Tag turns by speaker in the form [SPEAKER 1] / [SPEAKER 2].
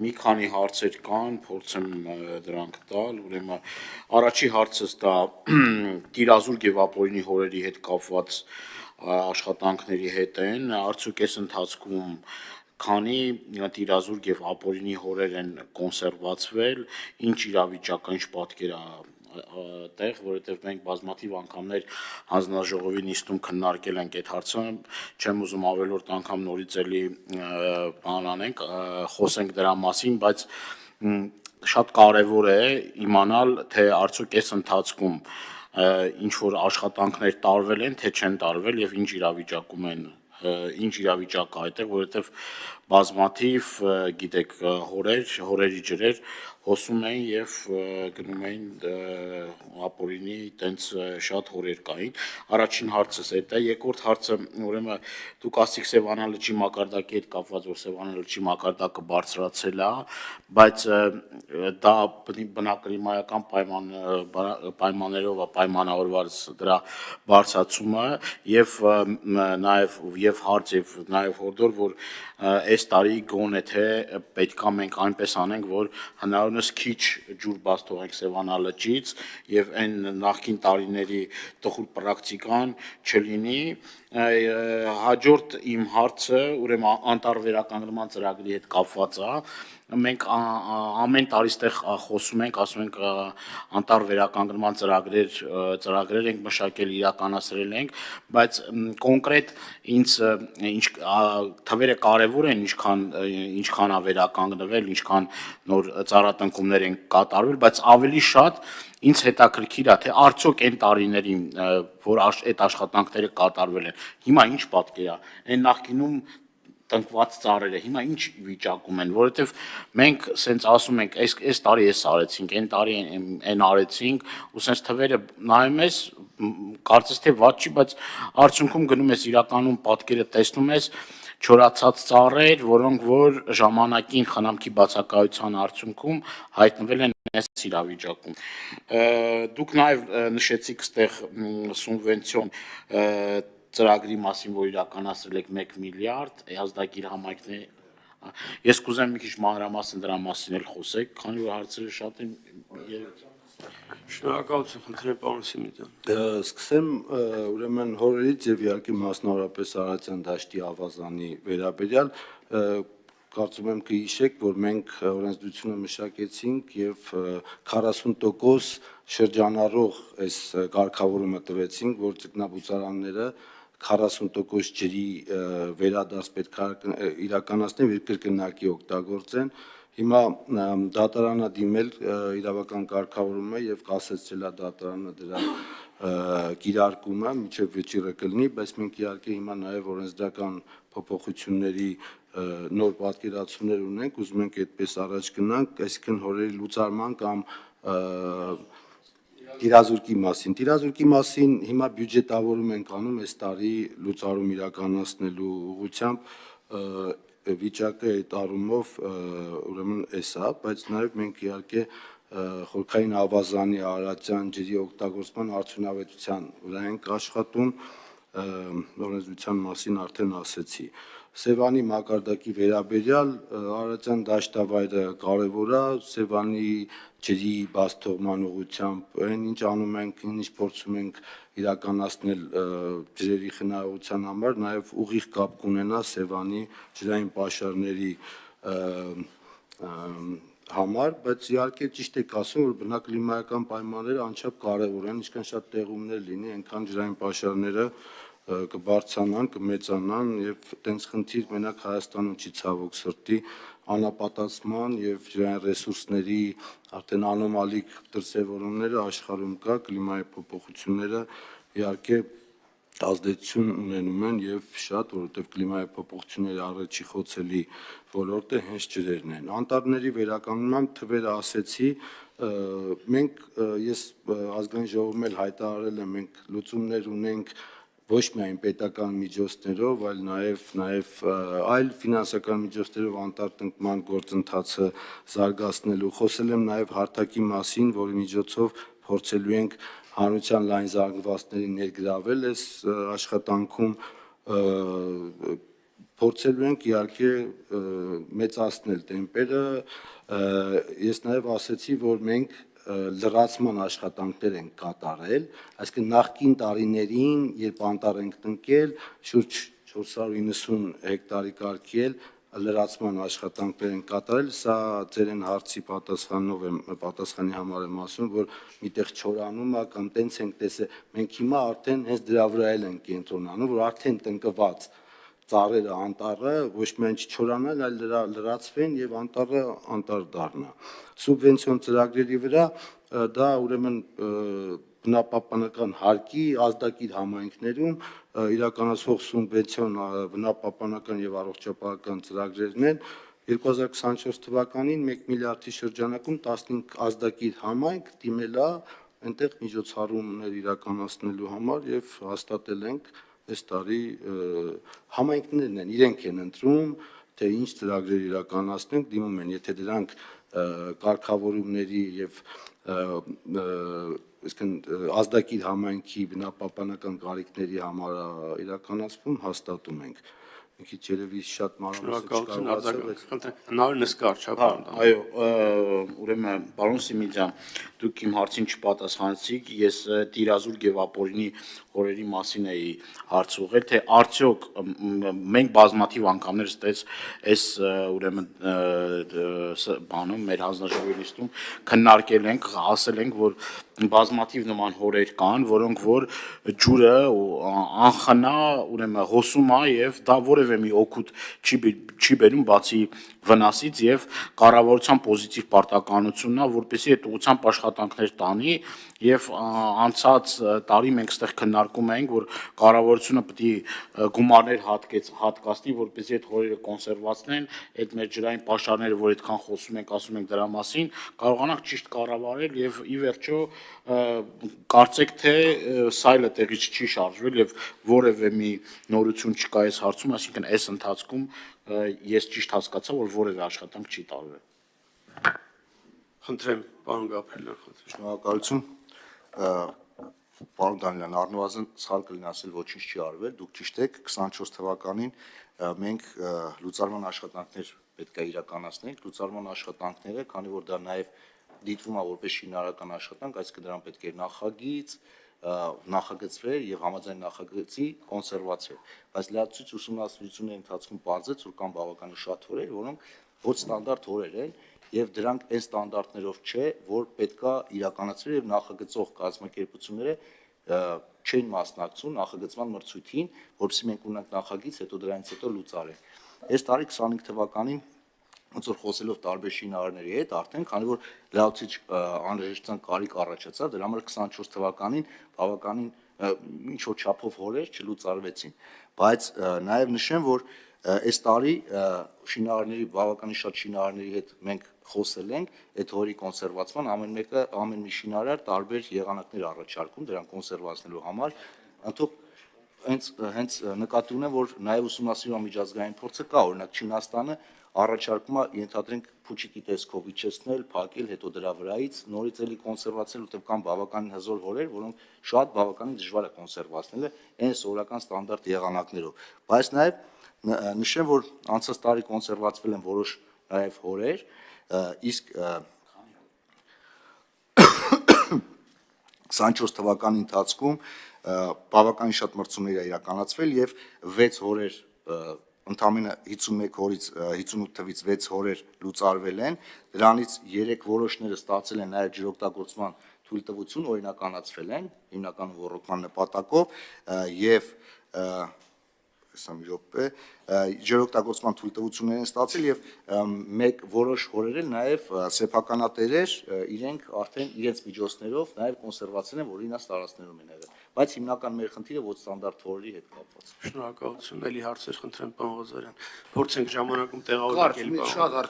[SPEAKER 1] մի քանի հարցեր կան, փորձեմ դրանք տալ, ուրեմն առաջի հարցս դա տիրազուրկ եւ ապօրինի հորերի հետ կապված աշխատանքների հետ են, արդյոք այս ընթացքում քանի տիրազուրկ եւ ապօրինի հորեր են կոնսերվացվել, ինչ իրավիճակա, ինչ պատկեր է տեղ, որովհետև մենք բազմաթիվ անգամներ հանձնաժողովի նիստում քննարկել ենք այդ հարցը, չեմ ուզում ավելորդ անգամ նորից էլի բան անենք, խոսենք դրա մասին, բայց շատ կարևոր է իմանալ, թե արդյոք այս ընթացքում ինչ որ աշխատանքներ տարվել են, թե չեն տարվել եւ ինչ իրավիճակում են, ինչ իրավիճակ է այդտեղ, որովհետև բազմաթիվ, գիտեք, հորերի ջրեր հոսում էին եւ գնում էին ապօրինի տենց շատ հորեր կային։ Առաջին հարցս այդ է, երկրորդ հարցը, ուրեմն դուք ասիք Սևանա լճի մակարդակի հետ կապված, որ Սևանա լճի մակարդակը բարձրացել է, բայց դա բնակլիմայական պայմաններով է պայմանավորված դրա բարձրացումը եւ նաեւ հարց եւ նաեւ հորդոր, որ այս տարի գոնե թե պետքա մենք այնպես անենք, որ հնարավորինս քիչ ջուր բաց թողենք Սևանա լճից եւ այն նախկին տարիների տխուր պրակտիկան չլինի։ Հաջորդ իմ հարցը, ուրեմն անտառ ծրագրի հետ կապված է, մենք ամեն տարի ստեղ խոսում ենք, ասում ենք անտառ վերականգնման ծրագրեր ենք մշակել, իրականացրել ենք, բայց կոնկրետ ինչ թվերը կարևոր են, ինչքան է վերականգնվել, ինչքան նոր ծառատնկումներ են կատարվել, բայց ավելի շատ ինձ հետաքրքիր է, թե արդյոք այն տարիներին, որ այդ աշխատանքները կատարվել են, հիմա ինչ պատկեր է, այն նախկինում տնկված ծառերը հիմա ինչ վիճակում են, որովհետև մենք սենց ասում ենք, այս տարի էս արեցինք, այն տարի այն արեցինք, ու սենց թվերը նայում ես, կարծես թե վատ չի, բայց արդյունքում գնում ես իրականում պատկերը տեսնում ես, չորացած ծառեր, որոնք որ ժամանակին խնամքի բացակայության արդյունքում հայտնվել են այս իրավիճակում։ Դուք նաև նշեցիք ստեղ սուբվենցիոն ծրագրի մասին, որ իրականացրել եք 1 միլիարդ, ազդագիր համայնքների, ես կուզեմ մի քիչ մանրամասն դրա մասին էլ խոսեք, քանի որ հարցերը շատ են։
[SPEAKER 2] Շնորհակալություն, խնդրեմ պարոն Սիմոնյան։
[SPEAKER 3] Սկսեմ ուրեմն հորերից եւ իհարկե մասնավորապես Արարատյան դաշտի ավազանի վերաբերյալ, կարծում եմ կհիշեք, որ մենք օրենսդրությունը մշակեցինք եւ 40% շրջանառող այս կարգավորումը տվեցինք, որ ձկնաբուծարանները 40% ջրի վերադարձ պետք է իրականացնեն եւ կրկնակի օգտագործեն։ Հիմա դատարանը դիմել իրավական կարգավորումը եւ կասեցրել է դատարանը դրա կիրարկումը, մինչեւ վճիռը կլինի, բայց մենք իհարկե հիմա նաեւ օրենսդրական փոփոխությունների նոր պատկերացումներ ունենք, ուզում ենք այդպես առաջ գնանք, այսինքն հորերի լուծարման կամ Տիրազուրկի մասին հիմա բյուջետավորում ենք անում այս տարի լուծարում իրականացնելու ուղղությամբ վիճակը այդ առումով ուրեմն էսա, բայց նաև մենք իհարկե խորքային ավազանի Արարատյան ջրի օգտագործման արդյունավետության վրա ենք աշխատում, օրենսդրության մասին արդեն ասեցի։ Սևանի մակարդակի վերաբերյալ Արարատյան դաշտավայրը կարևոր է, Սևանի ջրի բաց թողման ուղղությամբ այն ինչ անում ենք, ինչ փորձում ենք իրականացնել ջրերի խնայողության համար, նաև ուղիղ կապ կունենա Սևանի ջրային պաշարների համար, բայց իհարկե ճիշտ եք ասում, որ բնակլիմայական պայմանները անչափ կարևոր են, ինչքան շատ տեղումներ լինի, այնքան ջրային պաշարները կբարձրանան, կմեծանան եւ տենց խնդիր մենակ Հայաստանում չի ցավոք սրտի անապատացման եւ ջրային ռեսուրսների արդեն անոմալիկ դրսևորումները աշխարհում կա, կլիմայի փոփոխությունները իհարկե ազդեցություն ունենում են եւ շատ, որովհետեւ կլիմայի փոփոխությունների առաջի խոցելի ոլորտը հենց ջրերն են։ Անտառների վերականգնման թվերը ասեցի, ես ազգային ժողովում էլ հայտարարել եմ, մենք լուծումներ ունենք ոչ միայն պետական միջոցներով, այլ նաև այլ ֆինանսական միջոցներով անտառ տնկման գործընթացը զարգացնելու։ Խոսել եմ նաև հարթակի մասին, որի միջոցով փորձելու ենք հանրության լայն զարգացումների ներգրավել այս աշխատանքում, փորձելու ենք իհարկե մեծացնել տեմպերը, ես նաև ասացի, որ մենք լրացման աշխատանքներ ենք կատարել, այսինքն նախկին տարիներին, երբ անտառ ենք տնկել, շուրջ 490 հեկտարի կարգի էլ լրացման աշխատանքներ են կատարել, սա ձերեն հարցի պատասխանի համար եմ ասում, որ միտեղ չորանում է կամ տենց ենք տեսել, մենք հիմա արդեն հենց դրա վրա էլ ենք կենտրոնանում, որ արդեն տնկված ծառերը անտառը ոչ միայն չչորանան, այլ լրացվեն եւ անտառը անտառ դառնա։ Սուբվենցիոն ծրագրերի վրա դա ուրեմն բնապահպանական հարկի ազդակիր համայնքներում իրականացվող սուբվենցիոն բնապահպանական եւ առողջապահական ծրագրերն են 2024 թվականին 1 միլիարդի շրջանակում 15 ազդակիր համայնք դիմել է այնտեղ միջոցառումներ իրականացնելու համար եւ հաստատել ենք այս տարի համայնքներն են իրենք են ընտրում թե ինչ ծրագրեր իրականացնենք դիմում են եթե դրանք կարգավորումների եւ այսինքն ազդակիր համայնքի բնապահպանական կարիքների համար իրականացվում հաստատում ենք մի քիչ երևի շատ մանրամասն
[SPEAKER 2] Հնարավոր նստկար չա բան։
[SPEAKER 1] Այո, ուրեմն պարոն Սիմիջյան, դուք իմ հարցին չպատասխանեցիք, ես Տիրազուր Գևապորինի հորերի մասին էի հարց ուղղել, թե արդյոք մենք բազմաթիվ անգամներ այս ուրեմն բանում մեր հանձնաժողովի նիստում քննարկել ենք, ասել ենք, որ բազմաթիվ նման հորեր կան, որոնք որ ջուրը անխնա ուրեմն հոսում է եւ դա որևէ մի օգուտ չի բերում բացի վնասից եւ կառավարության պոզիտիվ պարտականությունն է, որպեսզի այդ ուղղությամբ աշխատանքներ տանի եւ անցած տարի մենք այստեղ քննարկում էինք, որ կառավարությունը պետք է գումարներ հատկացնի, որպեսզի այդ հորերը կոնսերվացնեն, այդ մեր ջրային պաշարները, որ այդքան խոսում ենք, ասում ենք դրա մասին, կարողանանք ճիշտ կառավարել եւ ի վերջո կարծեք թե սայլը տեղից չի շարժվել եւ որևէ մի նորություն չկա այս հարցում, այսինքն այս ընթացքում ես ճիշտ հասկացա, որ որևէ աշխատանք չի տարվել։
[SPEAKER 2] Խնդրեմ, պարոն Գաբրելյան, խնդրեմ։
[SPEAKER 4] Շնորհակալություն։ Պարոն Դանիելյան, առնվազն սխալ կլինի ասել ոչինչ չի արվել, դուք ճիշտ եք, 24 թվականին մենք լուծարման աշխատանքներ պետք է իրականացնենք, լուծարման աշխատանքները, քանի որ դա նաև դիտվում է որպես շինարարական աշխատանք, այսինքն դրան պետք է նախագիծ, նախագծվեր եւ համաձայն նախագծի կոնսերվացվեր, բայց լրացուցիչ ուսումնասիրությունների ընթացքում պարզեց, որ կան բավականին շատ հորեր, որոնք ոչ ստանդարտ հորեր են եւ դրանք այն ստանդարտներով չէ, որ պետքա իրականացվեր եւ նախագծող կազմակերպությունները չեն մասնակցում նախագծման մրցույթին, որովհետեւ մենք ունենք նախագիծ, հետո դրանից հետո լուծարենք։ Այս տարի 25 թվականին ոնց որ խոսելով տարբեր շինարարների հետ արդեն, քանի որ լրացուցիչ անհրաժեշտության կարիք առաջացավ, դրա համար 24 թվականին բավականին ինչ որ չափով հորեր չլուծարվեցին, բայց նաև նշեմ, որ այս տարի շինարարների բավականին շատ շինարարների հետ մենք խոսել ենք այդ հորի կոնսերվացման ամեն մի շինարար տարբեր եղանակներ առաջարկում դրան կոնսերվացնելու համար, ընդհանուր հենց նկատի ունեմ, որ նաև ուսումնասիրման միջազգային փորձը կա, օրինակ Չինաստանը առաջարկում է ենթադրենք փուչիկի տեսքով իջեցնել, փակել, հետո դրա վրայից նորից էլի կոնսերվացնել, որտեղ կան բավականին հզոր հորեր, որոնք շատ բավականին դժվար է կոնսերվացնելը այն սովորական ստանդարտ եղանակներով։ Բայց նաև նշեմ, որ անցած տարի կոնսերվացվել են որոշ նաև հորեր, իսկ 24 թվականի ընթացքում բավականին շատ մրցումներ է իրականացվել եւ 6 հորեր ընդամենը 51 հորից 58 թվից 6 հորեր լուծարվել են, դրանից 3 որոշները ստացել են նաև ջրօգտագործման թույլտվություն օրինականացվել են, հիմնական ոռոգման նպատակով եւ ջրօգտագործման թույլտվություններ են ստացել եւ մեկ որոշ հորեր էլ նաև սեփականատերեր իրենք արդեն իրենց միջոցներով նաև կոնսերվացել են, որ իրենց տարածքներում են եղել, բայց հիմնական մեր խնդիրը ոչ ստանդարտ հորերի հետ կապված։
[SPEAKER 2] Շնորհակալություն, ելի հարցեր խնդրեմ, պարոն Ղազարյան։ Փորձենք ժամանակում տեղավորել։
[SPEAKER 1] Շատ հարց